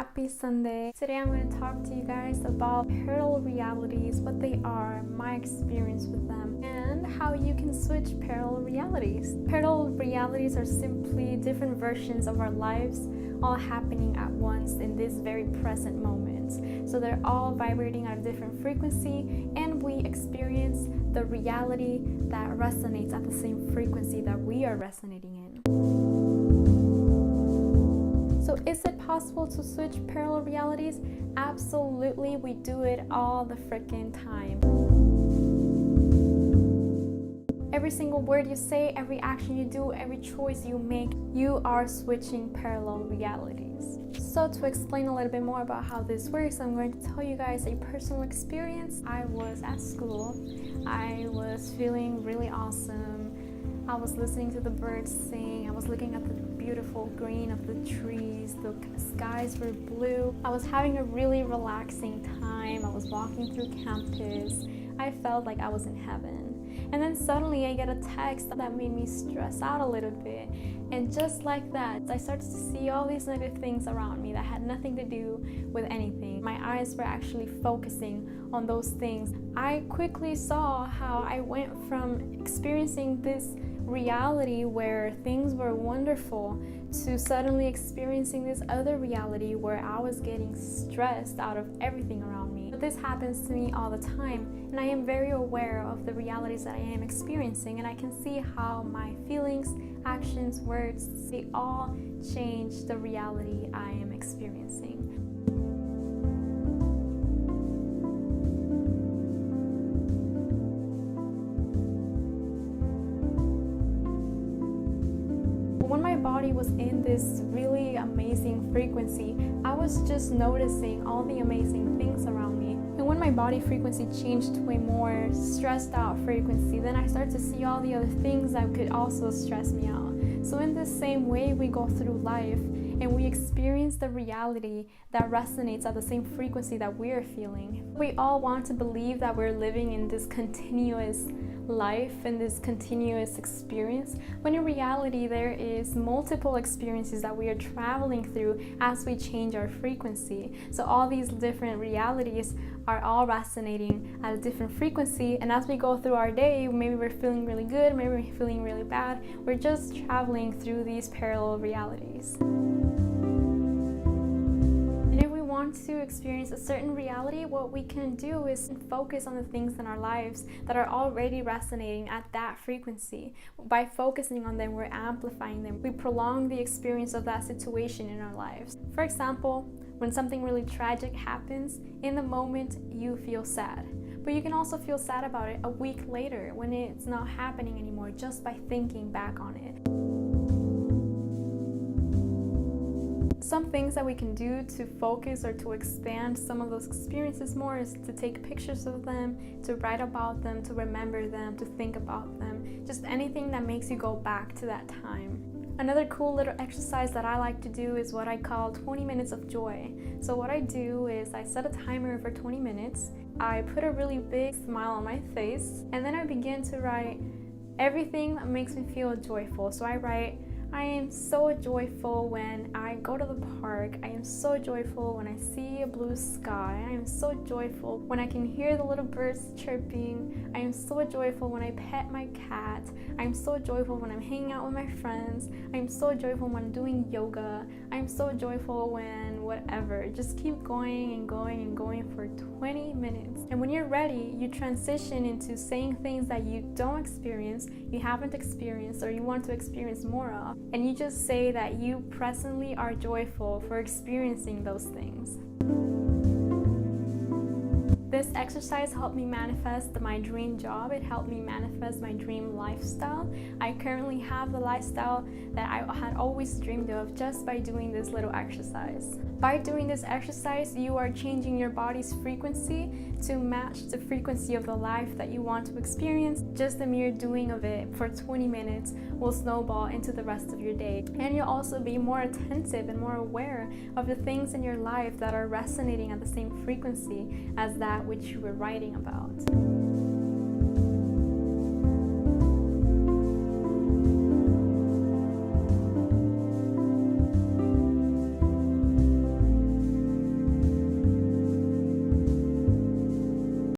happy Sunday. Today I'm going to talk to you guys about parallel realities, what they are, my experience with them, and how you can switch parallel realities. Parallel realities are simply different versions of our lives all happening at once in this very present moment. So they're all vibrating at a different frequency, and we experience the reality that resonates at the same frequency that we are resonating in. So is it possible to switch parallel realities? Absolutely, we do it all the freaking time. Every single word you say, every action you do, every choice you make, you are switching parallel realities. So to explain a little bit more about how this works, I'm going to tell you guys a personal experience. I was at school. I was feeling really awesome. I was listening to the birds sing. I was looking at the beautiful green of the trees. The skies were blue. I was having a really relaxing time. I was walking through campus. I felt like I was in heaven. And then suddenly I get a text that made me stress out a little bit. And just like that, I started to see all these negative things around me that had nothing to do with anything. My eyes were actually focusing on those things. I quickly saw how I went from experiencing this reality where things were wonderful to suddenly experiencing this other reality where I was getting stressed out of everything around me. But this happens to me all the time, and I am very aware of the realities that I am experiencing, and I can see how my feelings, actions, words, they all change the reality I am experiencing. When my body was in this really amazing frequency, I was just noticing all the amazing things around me. And when my body frequency changed to a more stressed out frequency, then I started to see all the other things that could also stress me out. So in the same way, we go through life and we experience the reality that resonates at the same frequency that we're feeling. We all want to believe that we're living in this continuous life and this continuous experience, when in reality there is multiple experiences that we are traveling through as we change our frequency. So all these different realities are all resonating at a different frequency, and as we go through our day, maybe we're feeling really good, maybe we're feeling really bad. We're just traveling through these parallel realities. To experience a certain reality, what we can do is focus on the things in our lives that are already resonating at that frequency. By focusing on them, we're amplifying them. We prolong the experience of that situation in our lives. For example, when something really tragic happens, in the moment you feel sad. But you can also feel sad about it a week later when it's not happening anymore, just by thinking back on it. Some things that we can do to focus or to expand some of those experiences more is to take pictures of them, to write about them, to remember them, to think about them. Just anything that makes you go back to that time. Another cool little exercise that I like to do is what I call 20 minutes of joy. So what I do is I set a timer for 20 minutes. I put a really big smile on my face, and then I begin to write everything that makes me feel joyful. So I write, I am so joyful when I go to the park. I am so joyful when I see a blue sky. I am so joyful when I can hear the little birds chirping. I am so joyful when I pet my cat. I am so joyful when I'm hanging out with my friends. I am so joyful when I'm doing yoga. I am so joyful when whatever. Just keep going and going and going for 20 minutes. And when you're ready, you transition into saying things that you don't experience, you haven't experienced, or you want to experience more of. And you just say that you presently are joyful for experiencing those things. This exercise helped me manifest my dream job. It helped me manifest my dream lifestyle. I currently have the lifestyle that I had always dreamed of just by doing this little exercise. By doing this exercise, you are changing your body's frequency to match the frequency of the life that you want to experience. Just the mere doing of it for 20 minutes will snowball into the rest of your day. And you'll also be more attentive and more aware of the things in your life that are resonating at the same frequency as that which you were writing about.